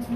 Good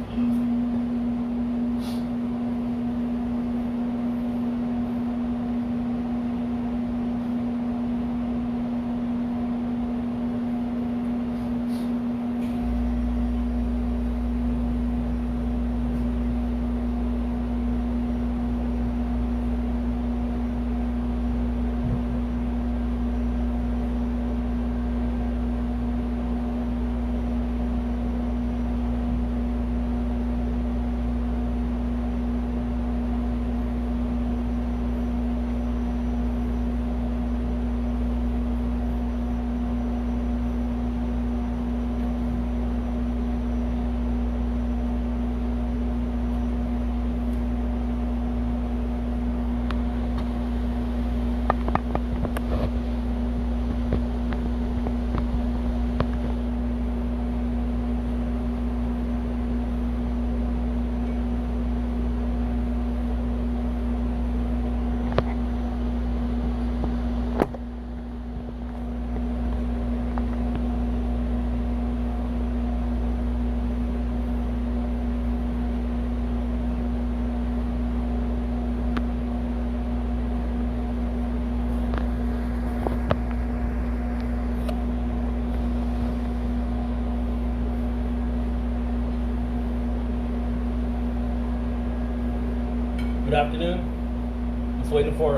afternoon. Just waiting for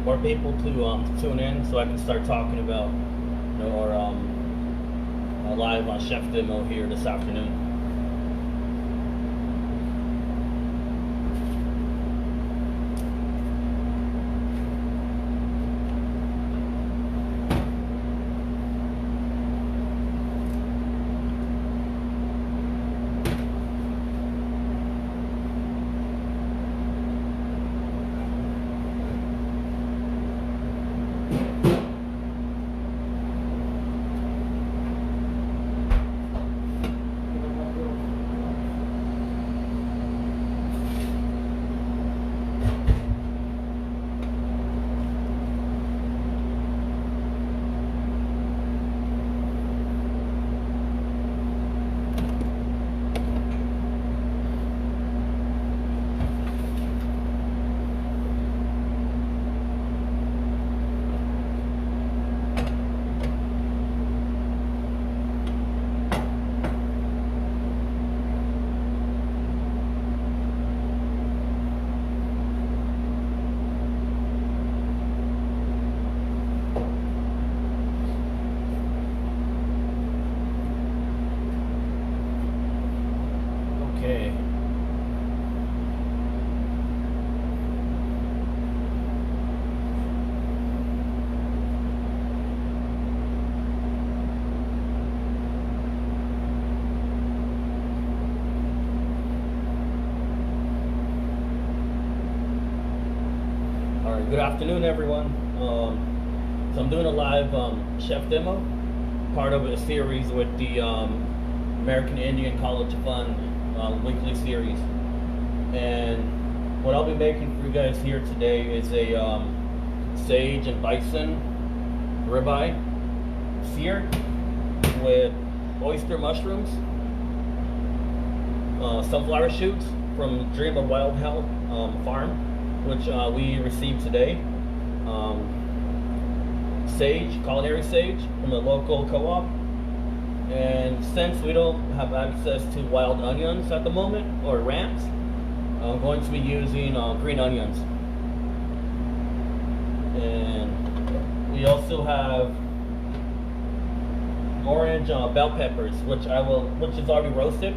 more people to tune in so I can start talking about our live chef demo here this afternoon. Okay. All right, good afternoon, everyone. So I'm doing a live chef demo, part of a series with the American Indian College Fund weekly series. And what I'll be making for you guys here today is a sage and bison ribeye sear with oyster mushrooms, sunflower shoots from Dream of Wild Health farm, which we received today. Sage, culinary sage from the local co-op. And since we don't have access to wild onions at the moment, or ramps, I'm going to be using green onions. And we also have orange bell peppers, which is already roasted,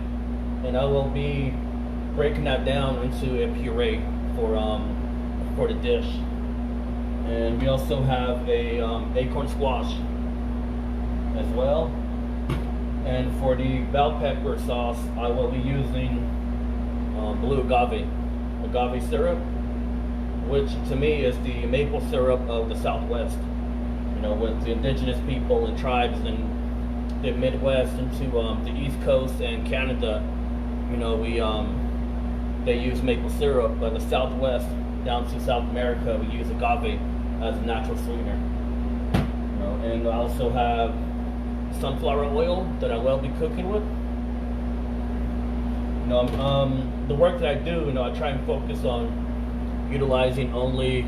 and I will be breaking that down into a puree for the dish. And we also have a acorn squash as well. And for the bell pepper sauce, I will be using blue agave syrup, which to me is the maple syrup of the Southwest. You know, with the indigenous people and tribes in the Midwest into the East Coast and Canada, you know, they use maple syrup, but the Southwest down to South America, we use agave as a natural sweetener. You know, and I also have sunflower oil that I will be cooking with, The work that I do, I try and focus on utilizing only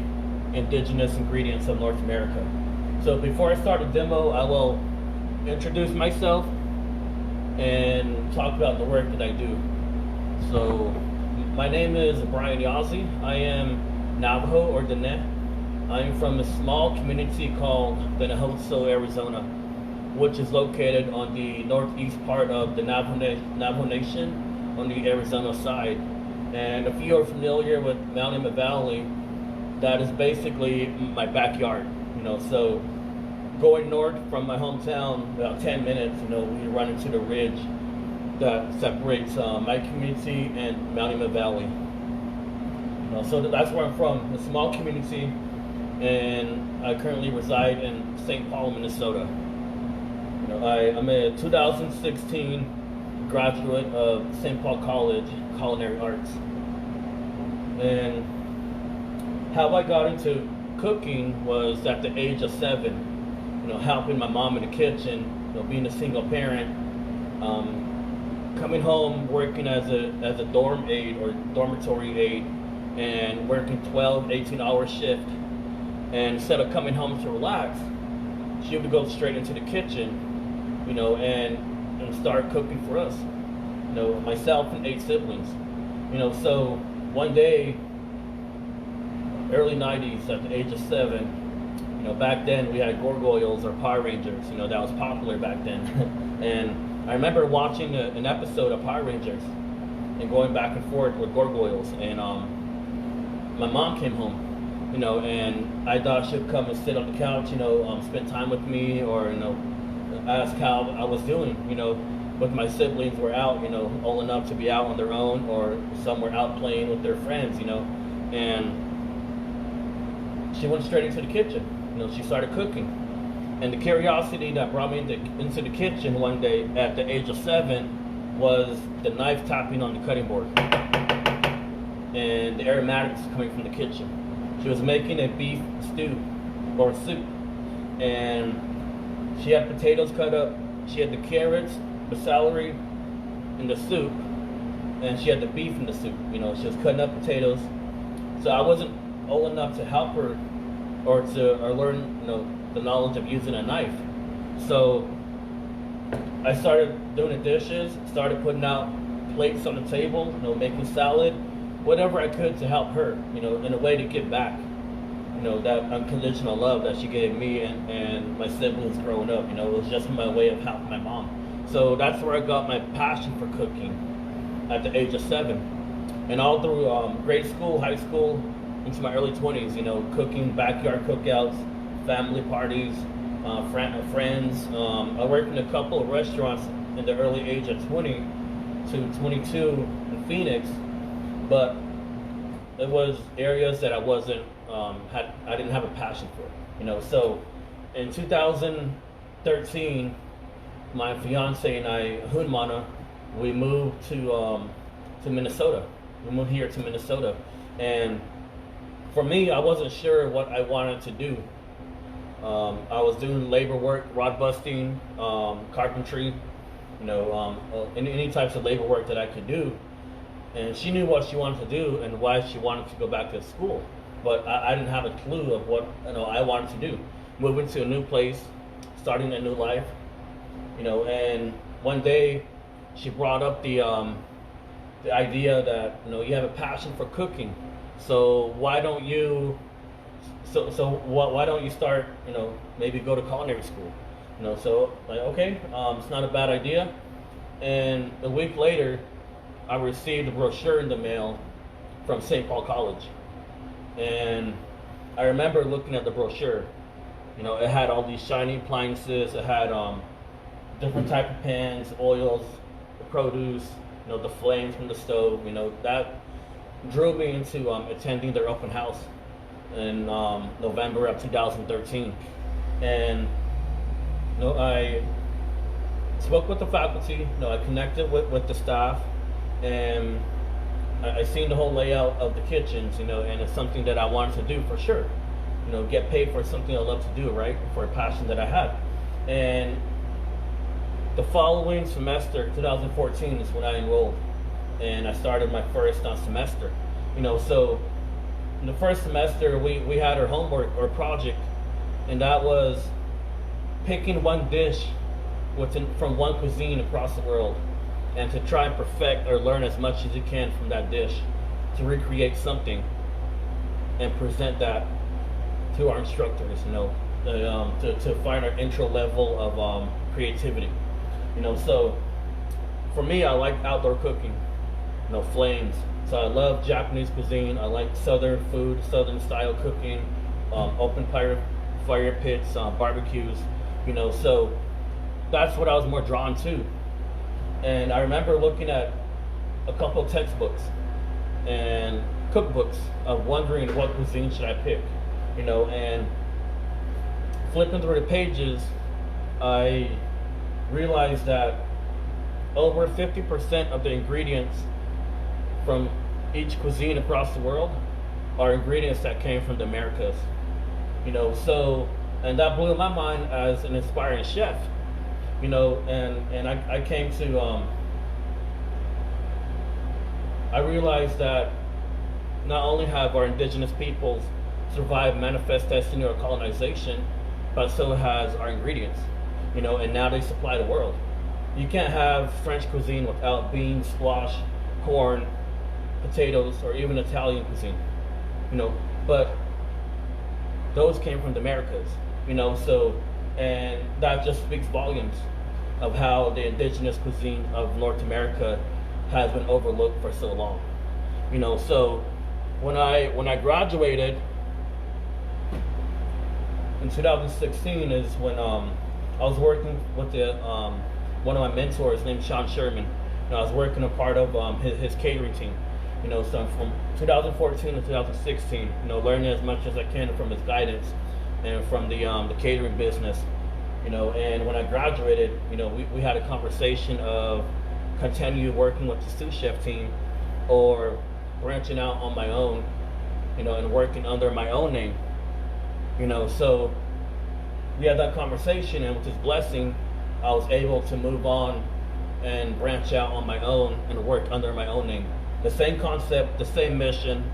indigenous ingredients of North America. So before I start a demo, I will introduce myself and talk about the work that I do. So my name is Brian Yazzie. I am Navajo or Dene. I am from a small community called Benahoso, Arizona, which is located on the northeast part of the Navajo Nation on the Arizona side. And if you are familiar with Mountain Valley, that is basically my backyard. So going north from my hometown, about 10 minutes, we run into the ridge that separates my community and Mountain Valley. So that's where I'm from, a small community, and I currently reside in St. Paul, Minnesota. I'm a 2016 graduate of St. Paul College, Culinary Arts. And how I got into cooking was at the age of 7, helping my mom in the kitchen, being a single parent, coming home working as a dorm aide or dormitory aide, and working 12, 18-hour shift. And instead of coming home to relax, she would go straight into the kitchen, and start cooking for us. Myself and 8 siblings. So one day, early 90s, at the age of 7, back then we had gargoyles or Power Rangers, that was popular back then. And I remember watching an episode of Power Rangers and going back and forth with gargoyles. And my mom came home, and I thought she'd come and sit on the couch, spend time with me, or, ask how I was doing, but my siblings were out, old enough to be out on their own, or some were out playing with their friends, and she went straight into the kitchen. She started cooking. And the curiosity that brought me into the kitchen one day at the age of 7 was the knife tapping on the cutting board and the aromatics coming from the kitchen. She was making a beef stew or soup, and she had potatoes cut up. She had the carrots, the celery in the soup, and she had the beef in the soup. She was cutting up potatoes. So I wasn't old enough to help her or learn, the knowledge of using a knife. So I started doing the dishes, started putting out plates on the table, making salad, whatever I could to help her, in a way to give back, that unconditional love that she gave me and my siblings growing up. It was just my way of helping my mom. So that's where I got my passion for cooking at the age of 7. And all through grade school, high school, into my early 20s, cooking, backyard cookouts, family parties, friends. I worked in a couple of restaurants in the early age of 20 to 22 in Phoenix, but it was areas that I wasn't, I didn't have a passion for, So in 2013, my fiance and I, Hunmana, we moved to Minnesota. We moved here to Minnesota, and for me, I wasn't sure what I wanted to do. I was doing labor work, rod busting, carpentry, any types of labor work that I could do. And she knew what she wanted to do and why she wanted to go back to school. But I didn't have a clue of what I wanted to do. Moving to a new place, starting a new life, and one day she brought up the idea that, you have a passion for cooking. So why don't you why don't you start, maybe go to culinary school? So like, okay, it's not a bad idea. And a week later, I received a brochure in the mail from St. Paul College. And I remember looking at the brochure. It had all these shiny appliances. It had different type of pans, oils, the produce, the flames from the stove. That drew me into attending their open house in November of 2013. And I spoke with the faculty, I connected with the staff, and I seen the whole layout of the kitchens, and it's something that I wanted to do for sure. Get paid for something I love to do, right? For a passion that I had. And the following semester, 2014, is when I enrolled. and I started my first semester. So in the first semester we had our homework or project, and that was picking one dish from one cuisine across the world, and to try and perfect or learn as much as you can from that dish, to recreate something and present that to our instructors, to find our intro level of creativity. So for me, I like outdoor cooking, flames. So I love Japanese cuisine. I like Southern food, Southern style cooking, open fire pits, barbecues. So that's what I was more drawn to. And I remember looking at a couple of textbooks and cookbooks of wondering what cuisine should I pick, and flipping through the pages, I realized that over 50% of the ingredients from each cuisine across the world are ingredients that came from the Americas. And that blew my mind as an aspiring chef. And I came to I realized that not only have our indigenous peoples survived manifest destiny or colonization, but so has our ingredients, and now they supply the world. You can't have French cuisine without beans, squash, corn, potatoes, or even Italian cuisine, but those came from the Americas, and that just speaks volumes of how the indigenous cuisine of North America has been overlooked for so long. So when I graduated in 2016 is when I was working with one of my mentors named Sean Sherman. I was working a part of his catering team. So from 2014 to 2016, learning as much as I can from his guidance and from the catering business. And when I graduated, we had a conversation of continue working with the sous chef team or branching out on my own, and working under my own name. So we had that conversation, and with his blessing, I was able to move on and branch out on my own and work under my own name. The same concept, the same mission,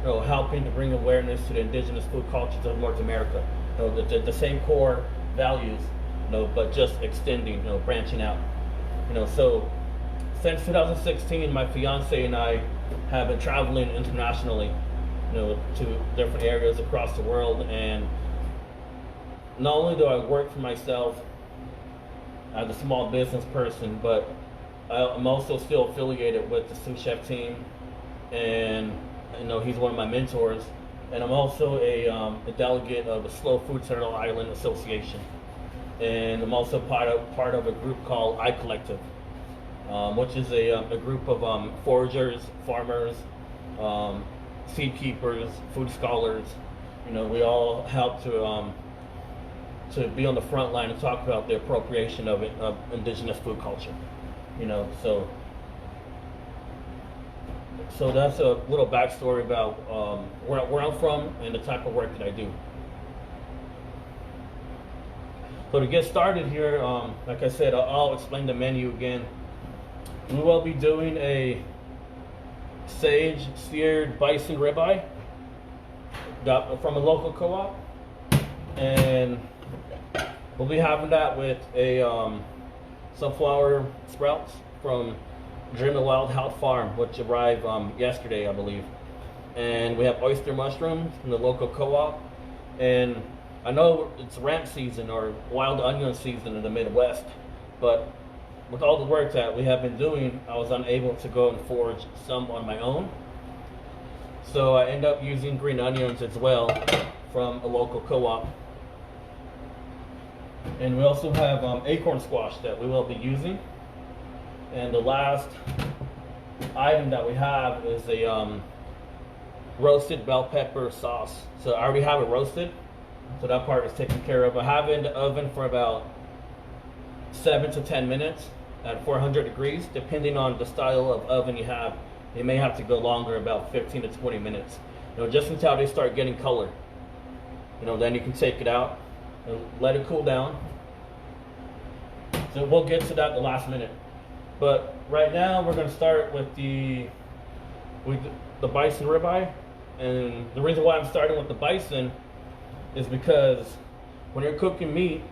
helping to bring awareness to the indigenous food cultures of North America. The same core values, but just extending, branching out. So since 2016, my fiance and I have been traveling internationally, to different areas across the world. And not only do I work for myself as a small business person, but I'm also still affiliated with the sous chef team, and he's one of my mentors. And I'm also a delegate of the Slow Food Turtle Island Association, and I'm also part of a group called I Collective, which is a group of foragers, farmers, seed keepers, food scholars. We all help to be on the front line and talk about the appropriation of indigenous food culture. So that's a little backstory about where I'm from and the type of work that I do. So to get started here, like I said, I'll explain the menu again. We will be doing a sage seared bison ribeye from a local co-op, and we'll be having that with a sunflower sprouts from Dream the Wild Health Farm, which arrived yesterday, I believe. And we have oyster mushrooms from the local co-op. And I know it's ramp season or wild onion season in the Midwest, but with all the work that we have been doing, I was unable to go and forage some on my own. So I end up using green onions as well from a local co-op. And we also have acorn squash that we will be using. And the last item that we have is a roasted bell pepper sauce. So I already have it roasted, so that part is taken care of. I have it in the oven for about 7 to 10 minutes at 400 degrees, depending on the style of oven you have. You may have to go longer, about 15 to 20 minutes. Just until they start getting color. Then you can take it out and let it cool down. So we'll get to that the last minute. But right now we're gonna start with the bison ribeye, and the reason why I'm starting with the bison is because when you're cooking meat,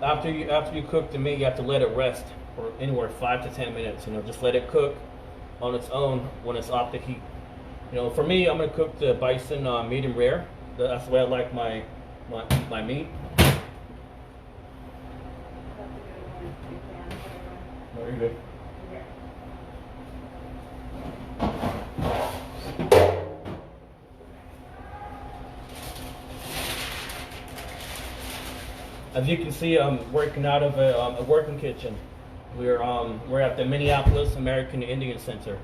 after you cook the meat, you have to let it rest for anywhere 5 to 10 minutes. You know, just let it cook on its own when it's off the heat. You know, for me, I'm gonna cook the bison medium rare. That's the way I like my meat. Very good. As you can see, I'm working out of a working kitchen. We're at the Minneapolis American Indian Center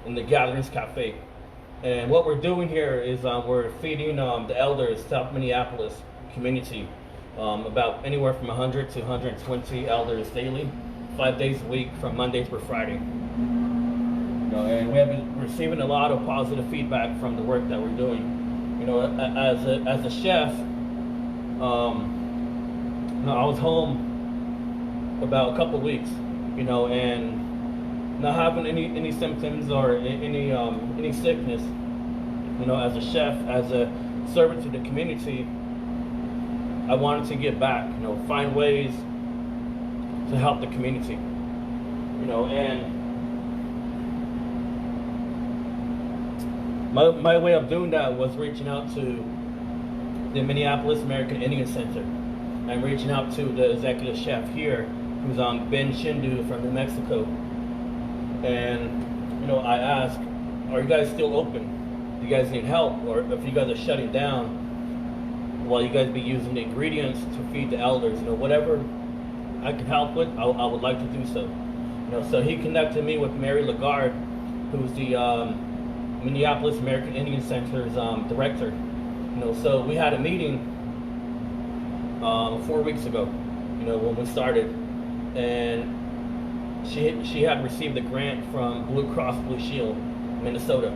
in the Gatherings Cafe, and what we're doing here is we're feeding the elders, South Minneapolis community, about anywhere from 100 to 120 elders daily, 5 days a week, from Monday through Friday. You know, and we have been receiving a lot of positive feedback from the work that we're doing. You know, as a chef. I was home about a couple of weeks, you know, and not having any symptoms or any sickness. You know, as a chef, as a servant to the community, I wanted to give back. You know, find ways to help the community. You know, and my way of doing that was reaching out to the Minneapolis American Indian Center. I'm reaching out to the executive chef here, who's Ben Shindu from New Mexico. And, you know, I asked, are you guys still open? Do you guys need help? Or if you guys are shutting down, will you guys be using the ingredients to feed the elders? You know, whatever I can help with, I would like to do so. You know, so he connected me with Mary Lagarde, who's the Minneapolis American Indian Center's director. You know, so we had a meeting 4 weeks ago, you know, when we started, and she had received a grant from Blue Cross Blue Shield, Minnesota,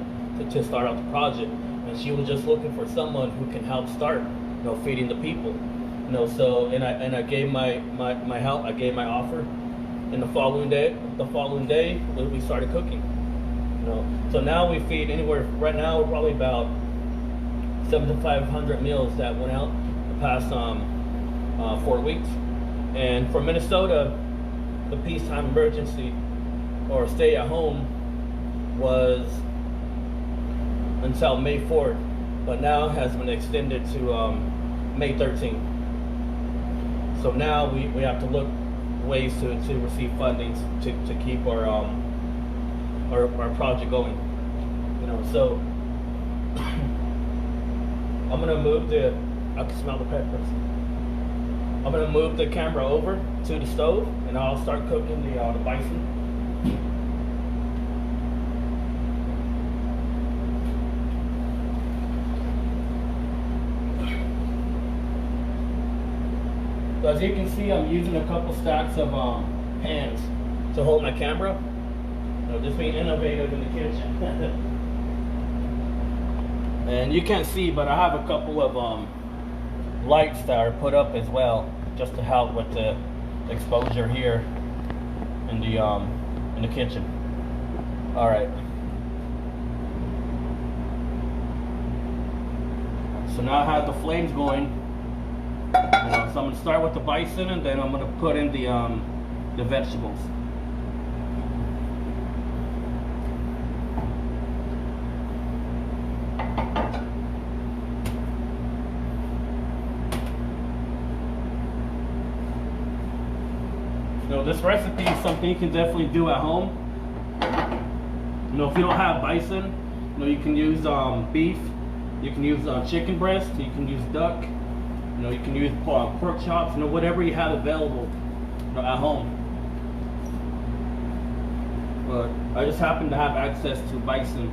to start out the project, and she was just looking for someone who can help start, you know, feeding the people, you know. So and I gave my help, I gave my offer, and the following day we started cooking, you know. So now we feed anywhere. Right now we're probably about 7,500 meals that went out the past 4 weeks. And for Minnesota, the peacetime emergency or stay at home was until May 4th, but now has been extended to May 13th. So now we have to look ways to receive funding to keep our project going. You know, so I'm gonna move I can smell the peppers. I'm gonna move the camera over to the stove, and I'll start cooking the bison. So as you can see, I'm using a couple stacks of pans to hold my camera. You know, just being innovative in the kitchen. And you can't see, but I have a couple of lights that are put up as well, just to help with the exposure here in the kitchen. All right. So now I have the flames going. You know, so I'm gonna start with the bison, and then I'm gonna put in the vegetables. You know, this recipe is something you can definitely do at home. You know, if you don't have bison, you know, you can use beef, you can use chicken breast, you can use duck, you know, you can use pork chops, you know, whatever you have available, you know, at home. But I just happen to have access to bison,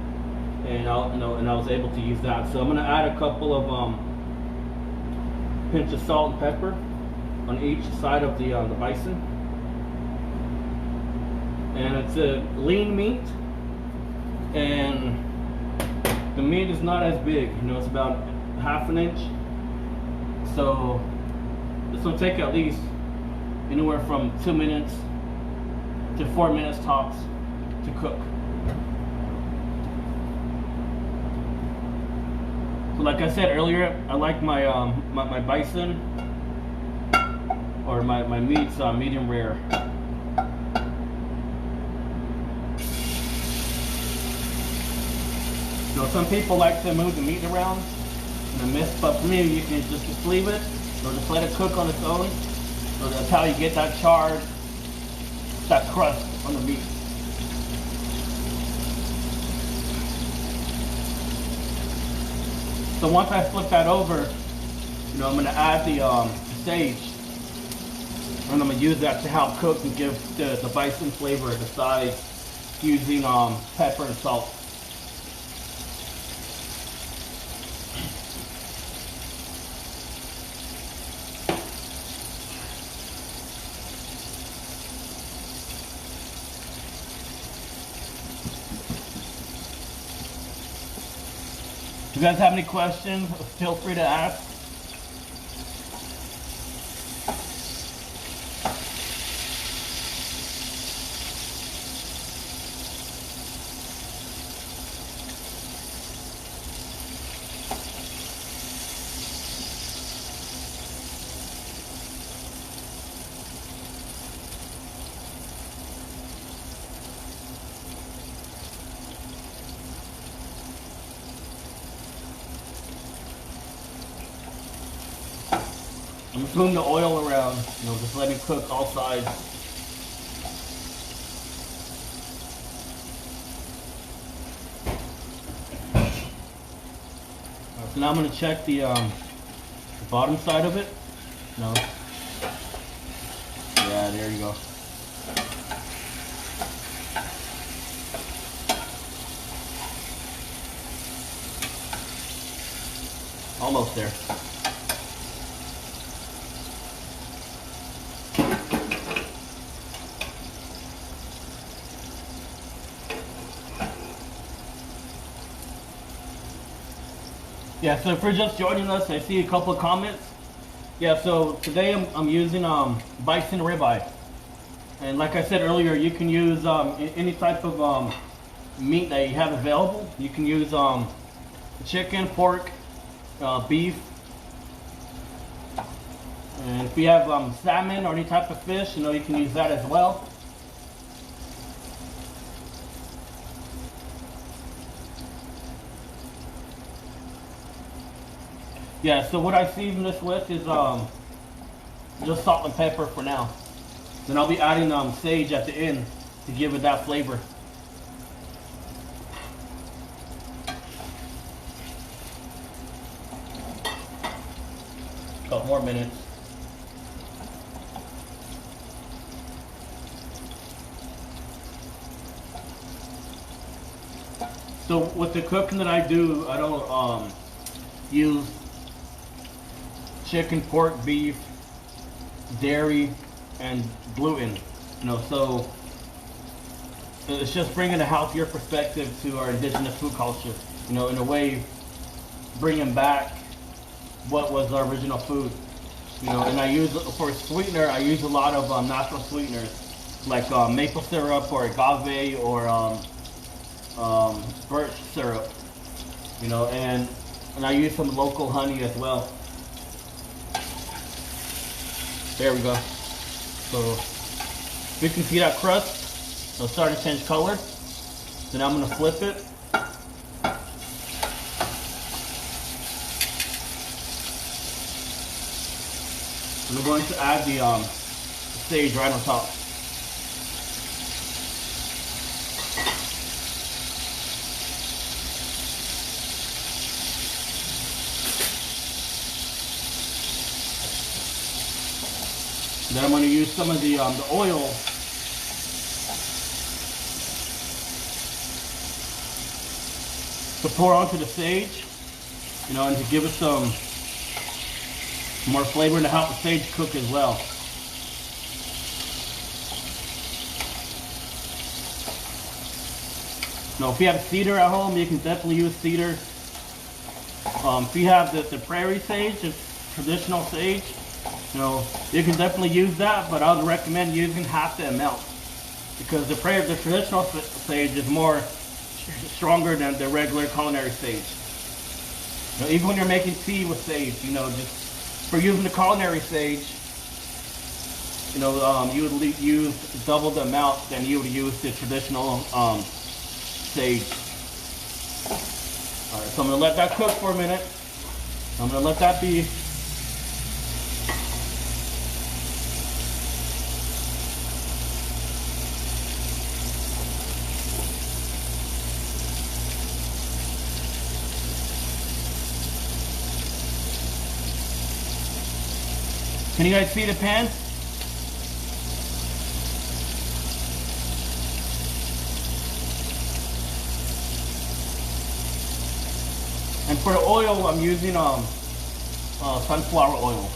and I was able to use that. So I'm gonna add a couple of pinch of salt and pepper on each side of the bison. And it's a lean meat, and the meat is not as big. You know, it's about ½ an inch. So this will take at least anywhere from 2 minutes to 4 minutes tops to cook. So like I said earlier, I like my my bison or my meats medium rare. You know, some people like to move the meat around in the mist, but for me, you can just leave it or just let it cook on its own. So that's how you get that charred, that crust on the meat. So once I flip that over, you know, I'm gonna add the sage, and I'm gonna use that to help cook and give the bison flavor at the side, using pepper and salt. If you guys have any questions, feel free to ask. I'm just moving the oil around, you know, just letting it cook all sides. Right, so now I'm going to check the bottom side of it. No. Yeah, there you go. Almost there. Yeah, so if you're just joining us, I see a couple of comments. Yeah, so today I'm using Bison Ribeye. And like I said earlier, you can use any type of meat that you have available. You can use chicken, pork, beef. And if you have salmon or any type of fish, you know, you can use that as well. Yeah, so what I season this with is just salt and pepper for now. Then I'll be adding sage at the end to give it that flavor. Couple more minutes. So with the cooking that I do, I don't use chicken, pork, beef, dairy, and gluten. You know, so it's just bringing a healthier perspective to our indigenous food culture. You know, in a way, bringing back what was our original food. You know, and I use, for sweetener, I use a lot of natural sweeteners like maple syrup or agave or birch syrup. You know, and I use some local honey as well. There we go. So we can see that crust. It'll start to change color. So now I'm going to flip it. And I'm going to add the sage right on top. Then I'm going to use some of the oil to pour onto the sage, you know, and to give it some more flavor and to help the sage cook as well. Now, if you have cedar at home, you can definitely use cedar. If you have the prairie sage, the traditional sage, you know, you can definitely use that, but I would recommend using half the amount. because the traditional sage is more stronger than the regular culinary sage. You know, even when you're making tea with sage, you know, just for using the culinary sage, you know, you would use double the amount than you would use the traditional sage. All right, so I'm gonna let that cook for a minute. I'm gonna let that be. Can you guys see the pan? And for the oil, I'm using sunflower oil.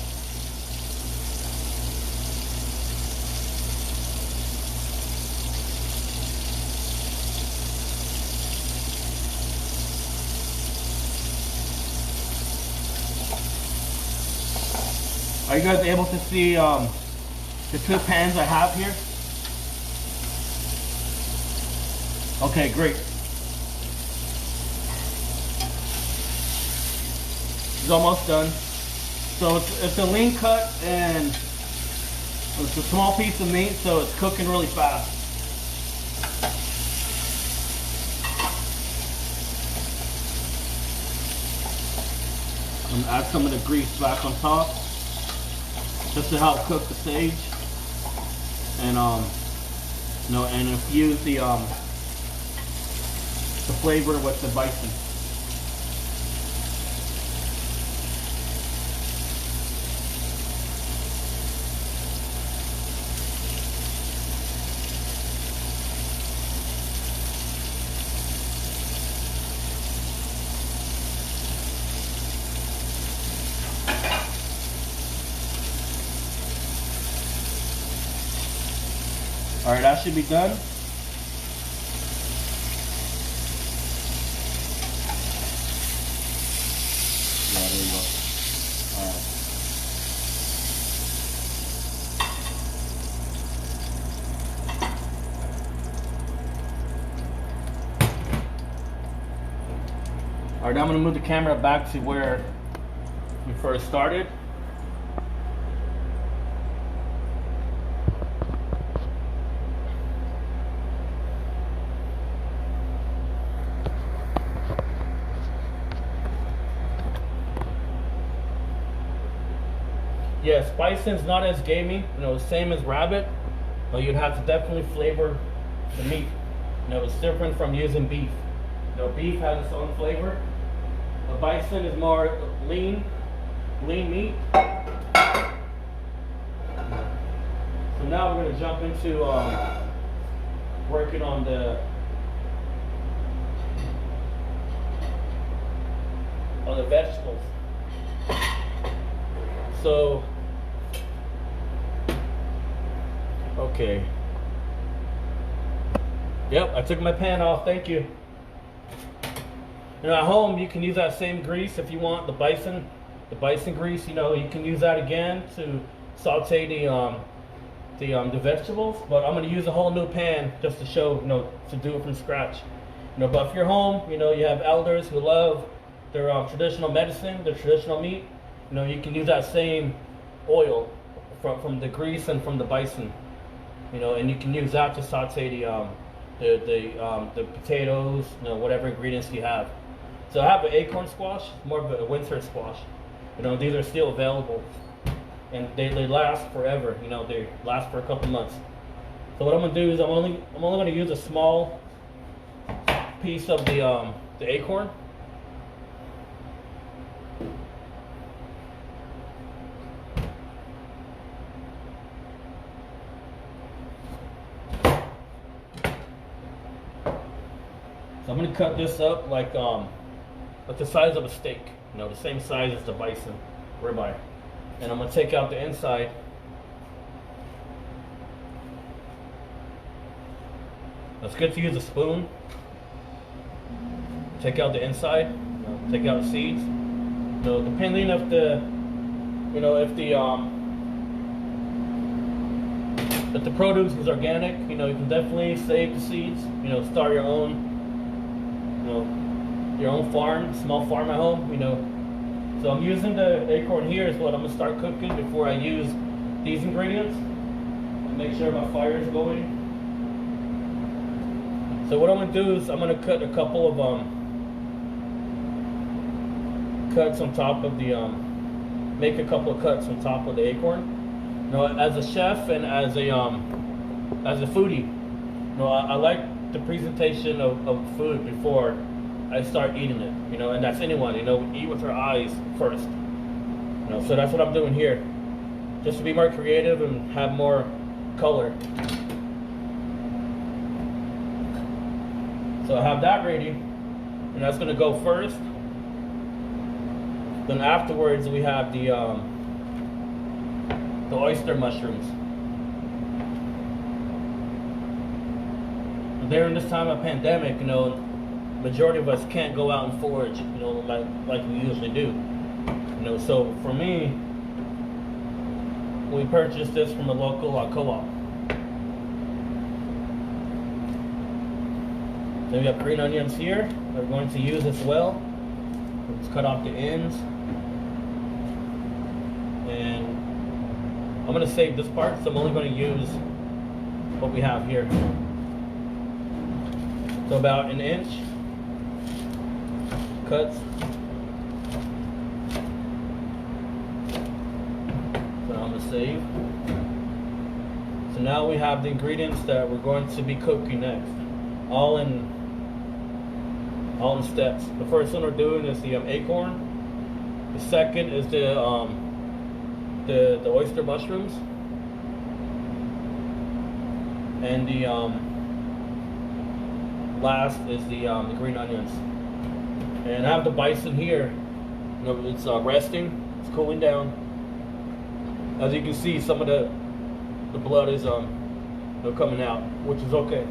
Are you guys able to see the two pans I have here? Okay, great. It's almost done. So it's a lean cut and it's a small piece of meat, so it's cooking really fast. I'm gonna add some of the grease back on top, just to help cook the sage, and you know, and infuse the flavor with the bison. All right, that should be done. Yeah, there you go. All right. All right, now I'm gonna move the camera back to where we first started. Yes, bison's not as gamey, you know, same as rabbit, but you'd have to definitely flavor the meat. You know, it's different from using beef. You know, beef has its own flavor. A bison is more lean meat. So now we're going to jump into working on the vegetables. So, okay. Yep, I took my pan off, thank you. You know, at home you can use that same grease if you want, the bison grease, you know, you can use that again to saute the vegetables, but I'm going to use a whole new pan just to show, you know, to do it from scratch. You know, but if you're home, you know, you have elders who love their traditional medicine, their traditional meat, you know, you can use that same oil from the grease and from the bison, you know, and you can use that to saute the potatoes, you know, whatever ingredients you have. So I have an acorn squash, more of a winter squash. You know, these are still available, and they last forever. You know, they last for a couple months. So what I'm gonna do is I'm only gonna use a small piece of the acorn. So I'm gonna cut this up like the size of a steak, you know, the same size as the bison ribeye. And I'm gonna take out the inside. It's good to use a spoon. Take out the inside, you know, take out the seeds. You know, depending if the, you know, if the if the produce is organic, you know, you can definitely save the seeds. You know, start your own, you know, your own farm, small farm at home. You know, so I'm using the acorn here is what I'm gonna start cooking before I use these ingredients. And make sure my fire is going. So what I'm gonna do is I'm gonna cut a couple of cuts on top of the make a couple of cuts on top of the acorn. You know, as a chef and as a foodie, you know, I like the presentation of food before I start eating it. You know, and that's anyone. You know, eat with our eyes first. You know, so that's what I'm doing here, just to be more creative and have more color. So I have that ready, and that's gonna go first. Then afterwards we have the oyster mushrooms. During this time of pandemic, you know, majority of us can't go out and forage, you know, like we usually do. You know, so for me, we purchased this from a local co-op. Then we have green onions here. We're going to use as well. Let's cut off the ends. And I'm going to save this part, so I'm only going to use what we have here. So about 1 inch cuts. So I'm going to save. So now we have the ingredients that we're going to be cooking next. All in steps. The first one we're doing is the acorn. The second is the oyster mushrooms, and the last is the green onions. And I have the bison here. You know, it's resting. It's cooling down. As you can see, some of the blood is coming out, which is okay.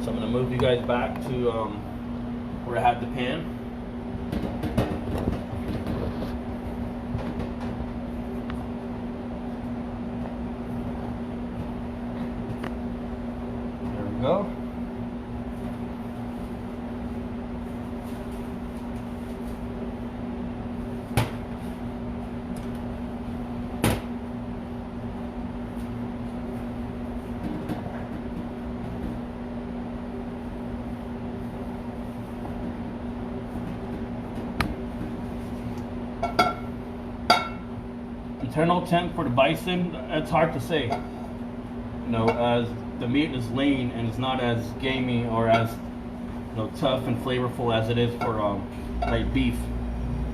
So I'm going to move you guys back to where I had the pan. There we go. Internal temp for the bison, it's hard to say. You know, as the meat is lean and it's not as gamey or as, you know, tough and flavorful as it is for like beef.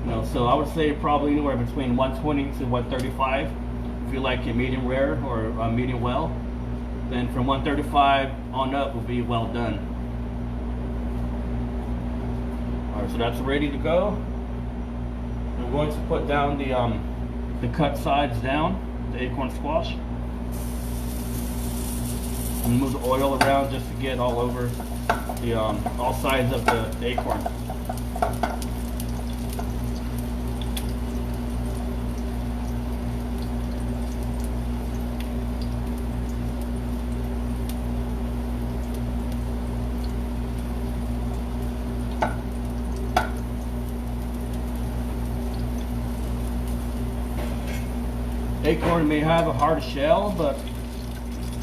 You know, so I would say probably anywhere between 120 to 135 if you like it medium rare or medium well. Then from 135 on up will be well done. Alright, so that's ready to go. I'm going to put down the cut sides down, the acorn squash. I'm gonna move the oil around just to get all over the all sides of the acorn. Acorn may have a hard shell, but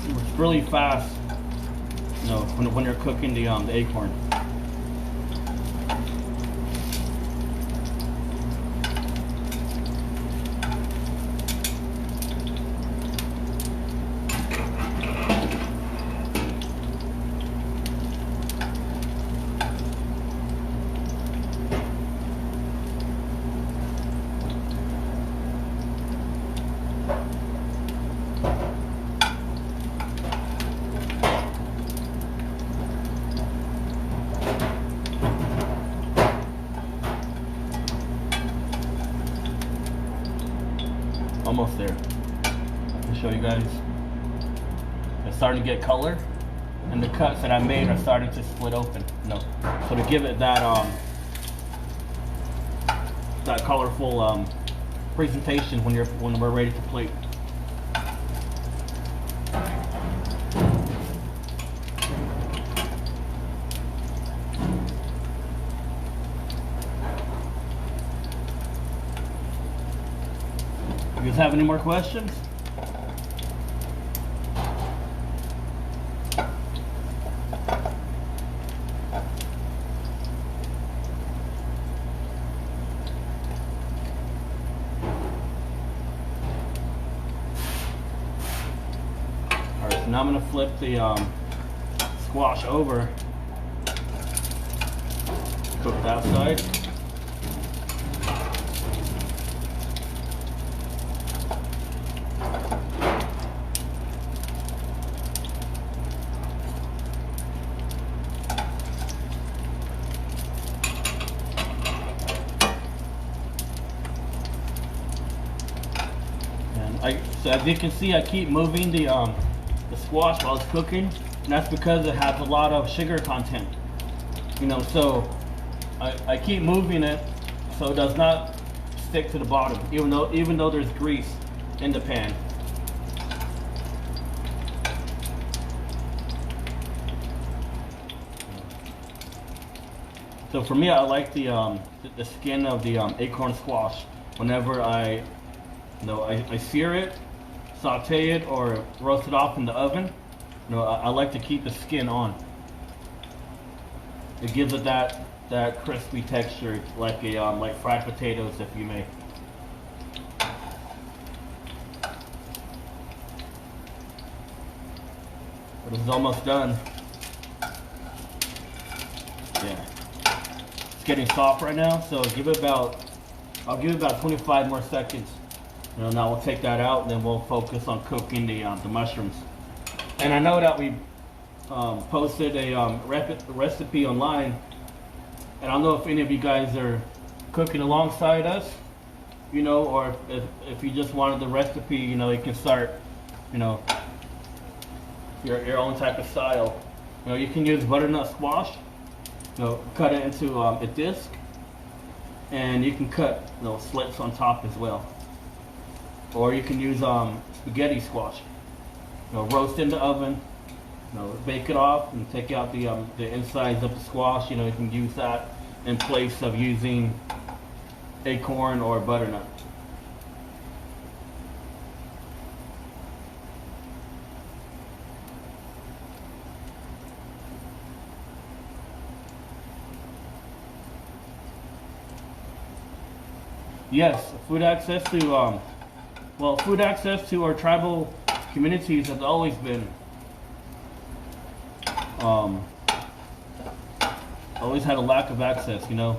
it's really fast, you know, when you're cooking the acorn. Almost there. I'll show you guys. It's starting to get color, and the cuts that I made are starting to split open. You know, so to give it that that colorful presentation when we're ready to plate. You guys have any more questions? Alright, so now I'm going to flip the squash over. Cook that side. So as you can see, I keep moving the squash while it's cooking, and that's because it has a lot of sugar content. You know, so I keep moving it so it does not stick to the bottom, even though there's grease in the pan. So for me, I like the skin of the acorn squash. Whenever I sear it, saute it, or roast it off in the oven, you know, I like to keep the skin on. It gives it that crispy texture, like like fried potatoes, if you may. But it's almost done. Yeah, it's getting soft right now, so I'll give it about 25 more seconds. You know, now we'll take that out, and then we'll focus on cooking the mushrooms. And I know that we posted a recipe online, and I don't know if any of you guys are cooking alongside us, you know, or if you just wanted the recipe, you know, you can start, you know, your own type of style. You know, you can use butternut squash, you know, cut it into a disc, and you can cut, you know, slits on top as well. Or you can use spaghetti squash. You know, roast in the oven, you know, bake it off, and take out the insides of the squash. You know, you can use that in place of using acorn or butternut. Yes, food access to food access to our tribal communities has always been always had a lack of access, you know.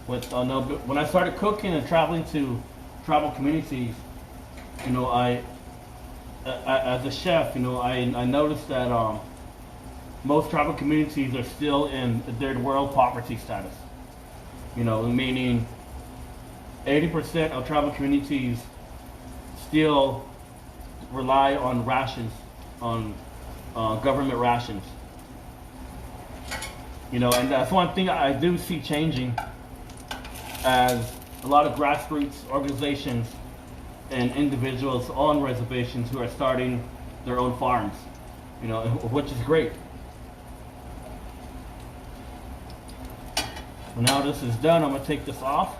When I started cooking and traveling to tribal communities, you know, I as a chef, you know, I noticed that most tribal communities are still in third world poverty status. You know, meaning 80% of tribal communities still rely on rations, on government rations. You know, and that's one thing I do see changing, as a lot of grassroots organizations and individuals on reservations who are starting their own farms, you know, which is great. So now this is done, I'm gonna take this off.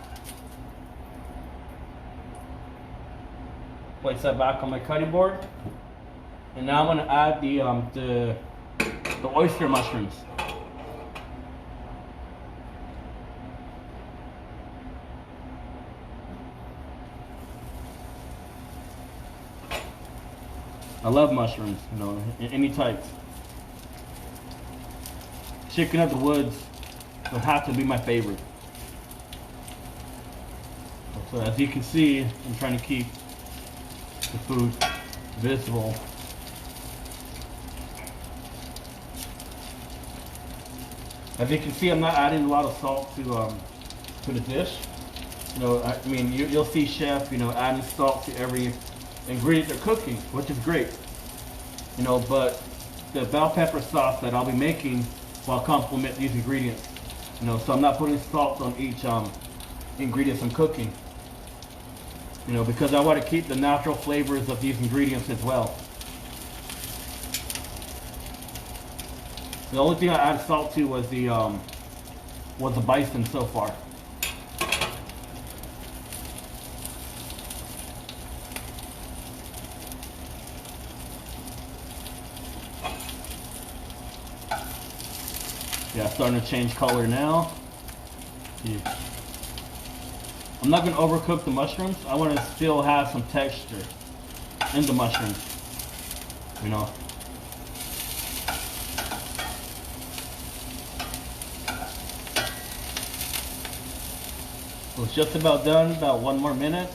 Place that back on my cutting board, and now I'm going to add the oyster mushrooms. I love mushrooms, you know, in any types. Chicken of the woods would have to be my favorite. So as you can see, I'm trying to keep the food visible. As you can see, I'm not adding a lot of salt to the dish. You know, I mean, you'll see chef, you know, adding salt to every ingredient they're cooking, which is great. You know, but the bell pepper sauce that I'll be making will complement these ingredients. You know, so I'm not putting salt on each ingredients I'm cooking. You know, because I want to keep the natural flavors of these ingredients as well. The only thing I added salt to was the bison so far. Yeah, starting to change color now. Yeah. I'm not going to overcook the mushrooms. I want to still have some texture in the mushrooms, you know. So it's just about done, about 1 more minute.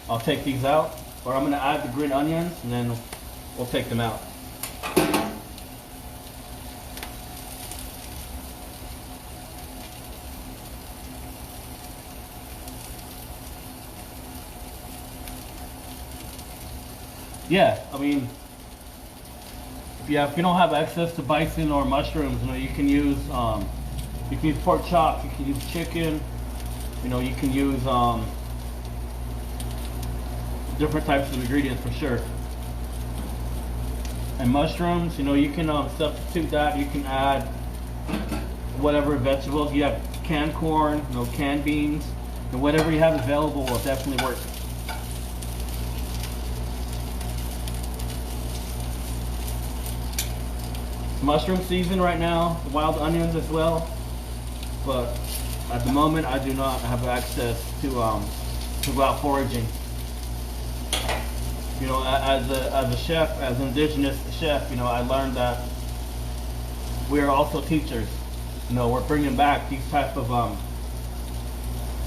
I'll take these out, or I'm going to add the green onions and then we'll take them out. Yeah, I mean, if you don't have access to bison or mushrooms, you know, you can use pork chops, you can use chicken, you know, you can use different types of ingredients for sure. And mushrooms, you know, you can substitute that. You can add whatever vegetables you have, canned corn, you know, canned beans, and whatever you have available will definitely work. Mushroom season right now, wild onions as well, but at the moment I do not have access to go out foraging. You know, as a chef, as an indigenous chef, you know, I learned that we are also teachers. You know, we're bringing back these type of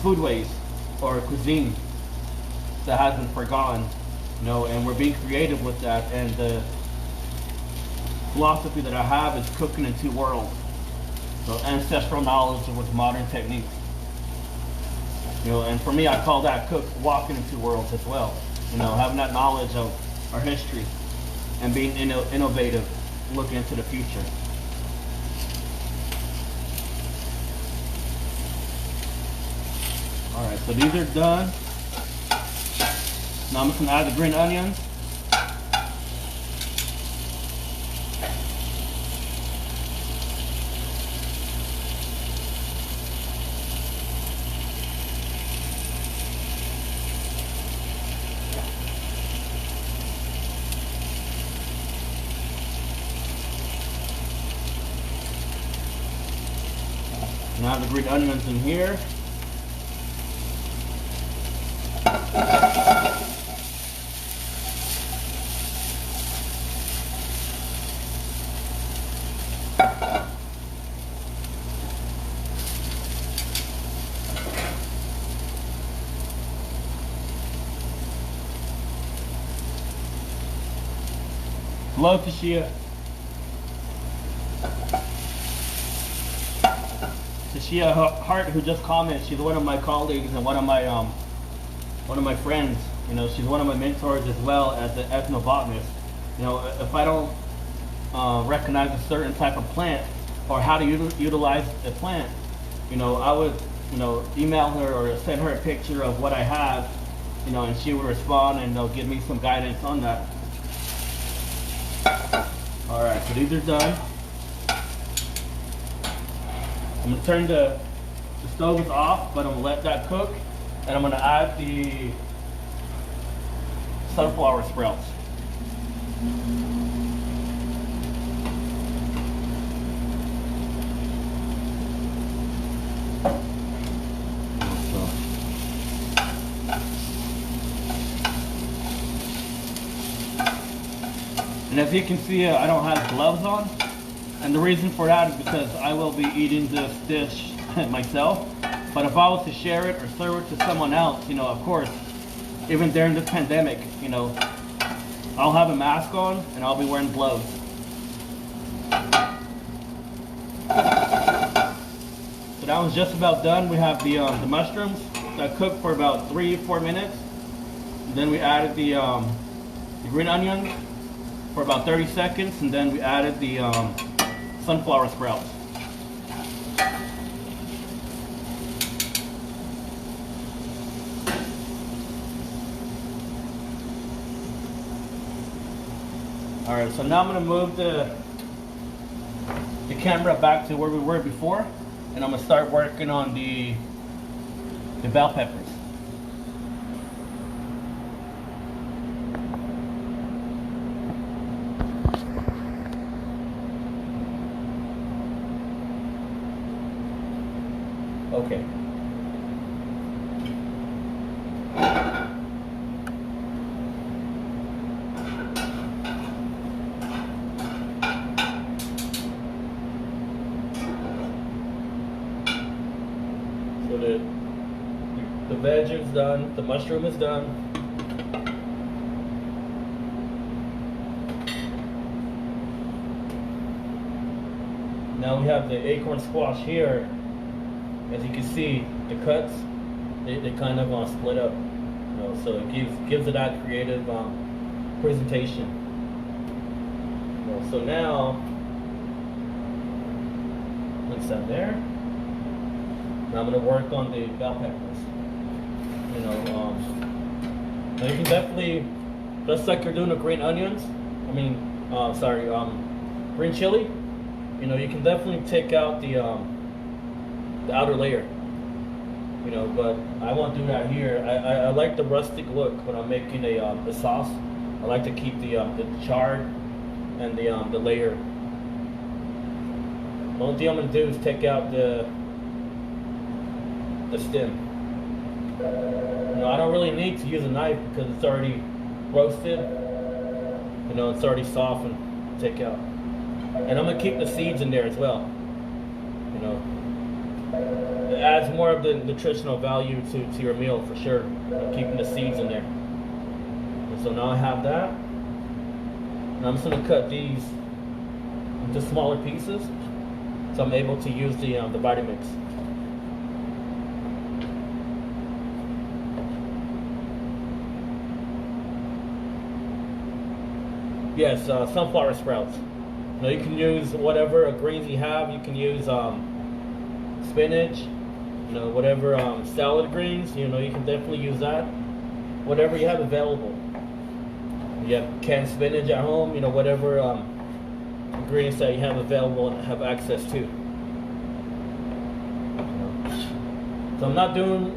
foodways or cuisine that has been forgotten. You know, and we're being creative with that. And the philosophy that I have is cooking in 2 worlds. So ancestral knowledge with modern techniques. You know, and for me, I call that walking in 2 worlds as well. You know, having that knowledge of our history and being innovative, looking into the future. All right, so these are done. Now I'm just gonna add the green onions. Now the green onions in here. Hello to Sear. Sear Hart, who just commented, she's one of my colleagues and one of my friends. You know, she's one of my mentors as well as an ethnobotanist. You know, if I don't recognize a certain type of plant or how to utilize a plant, you know, I would, you know, email her or send her a picture of what I have, you know, and she would respond and they'll give me some guidance on that. All right, so these are done. I'm gonna turn the stove is off, but I'm gonna let that cook, and I'm gonna add the sunflower sprouts. And as you can see, I don't have gloves on. And the reason for that is because I will be eating this dish myself. But if I was to share it or serve it to someone else, you know, of course, even during this pandemic, you know, I'll have a mask on and I'll be wearing gloves. So that one's just about done. We have the mushrooms that cooked for about 3 or 4 minutes. And then we added the green onions. for about 30 seconds, and then we added the sunflower sprouts. All right, so now I'm gonna move the camera back to where we were before, and I'm gonna start working on the bell peppers. Okay. So the veg is done, the mushroom is done. Now we have the acorn squash here. As you can see, the cuts, they kind of split up, you know, so it gives it that creative presentation. You know, so now, place that there. Now I'm going to work on the bell peppers. You know, now you can definitely, just like you're doing the green onions, green chili, you know, you can definitely take out the outer layer, you know, but I won't do that here. I like the rustic look when I'm making a sauce. I like to keep the chard and the layer. The only thing I'm gonna do is take out the stem. You know, I don't really need to use a knife because it's already roasted. You know, it's already softened. Take out, and I'm gonna keep the seeds in there as well. You know. It adds more of the nutritional value to your meal for sure, keeping the seeds in there. And so now I have that. And I'm just going to cut these into smaller pieces so I'm able to use the Vitamix. Yes, sunflower sprouts. You know, you can use whatever greens you have. You can use spinach, you know, whatever salad greens, you know, you can definitely use that. Whatever you have available. You have canned spinach at home, you know, whatever ingredients that you have available and have access to. You know. So I'm not doing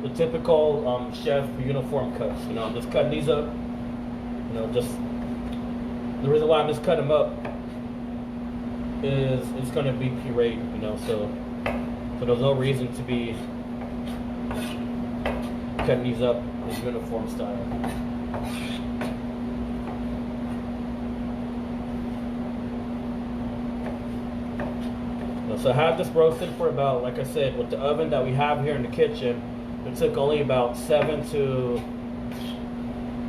the typical chef uniform cuts. You know, I'm just cutting these up. You know, just the reason why I'm just cutting them up is it's going to be pureed. You know, so there's no reason to be cutting these up in uniform style. So I have this roasted for about, like I said, with the oven that we have here in the kitchen, it took only about 7 to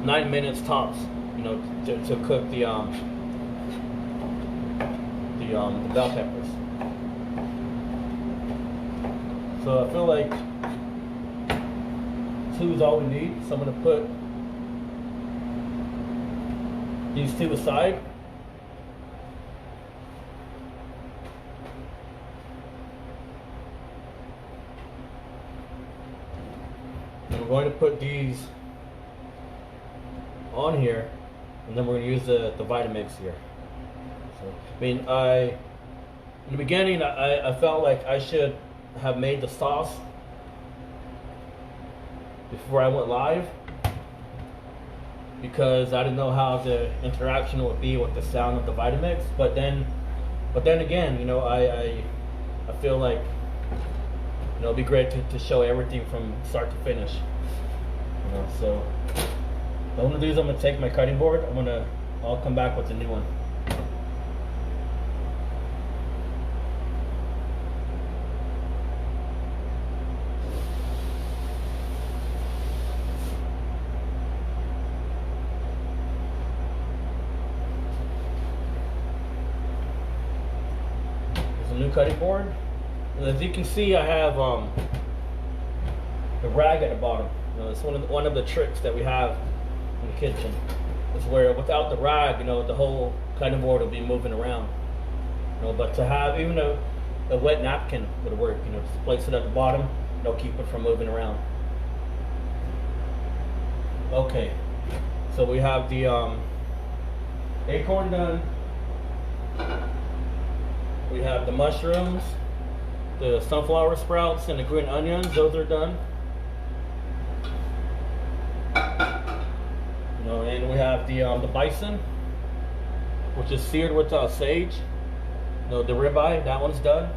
9 minutes tops, you know, to cook the bell peppers. So I feel like 2 is all we need. So I'm going to put these 2 aside. And we're going to put these on here, and then we're going to use the Vitamix here. So, I mean, in the beginning, I felt like I should have made the sauce before I went live, because I didn't know how the interaction would be with the sound of the Vitamix. But then again, you know, I feel like, you know, it'd be great to show everything from start to finish. You know, so what I'm gonna do is I'm gonna take my cutting board. I'll come back with a new one. There's a new cutting board. And as you can see, I have the rag at the bottom. You know, it's one of the tricks that we have in the kitchen. is where without the rag, the whole cutting board will be moving around. But to have even a wet napkin would work. Just place it at the bottom. It'll keep it from moving around. Okay, so we have the acorn done. We have the mushrooms, the sunflower sprouts, and the green onions. Those are done. And we have the bison, which is seared with sage. The ribeye, that one's done.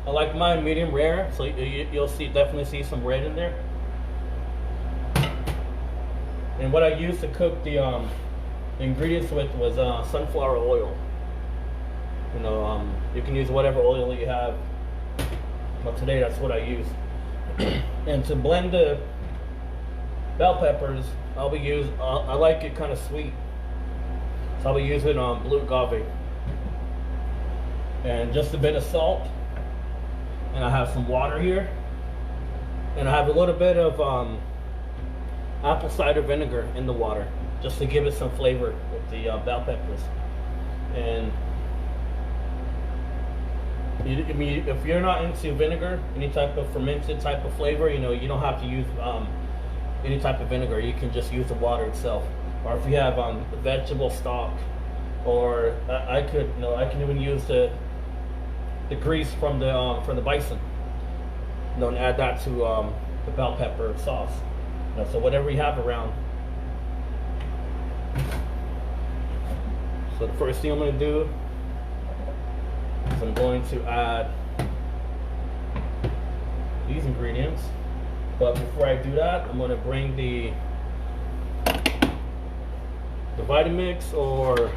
I like mine medium rare, so you'll definitely see some red in there. And what I used to cook the ingredients with was sunflower oil. You can use whatever oil you have, but today that's what I use. And to blend the bell peppers, I like it kind of sweet, so I'll be using blue agave and just a bit of salt, and I have some water here, and I have a little bit of apple cider vinegar in the water just to give it some flavor with the bell peppers. And if you're not into vinegar, any type of fermented type of flavor, you don't have to use any type of vinegar. You can just use the water itself. Or if you have vegetable stock, or I can even use the grease from the bison, and add that to the bell pepper sauce. So whatever you have around. So the first thing I'm going to do is I'm going to add these ingredients. But before I do that, I'm going to bring the Vitamix or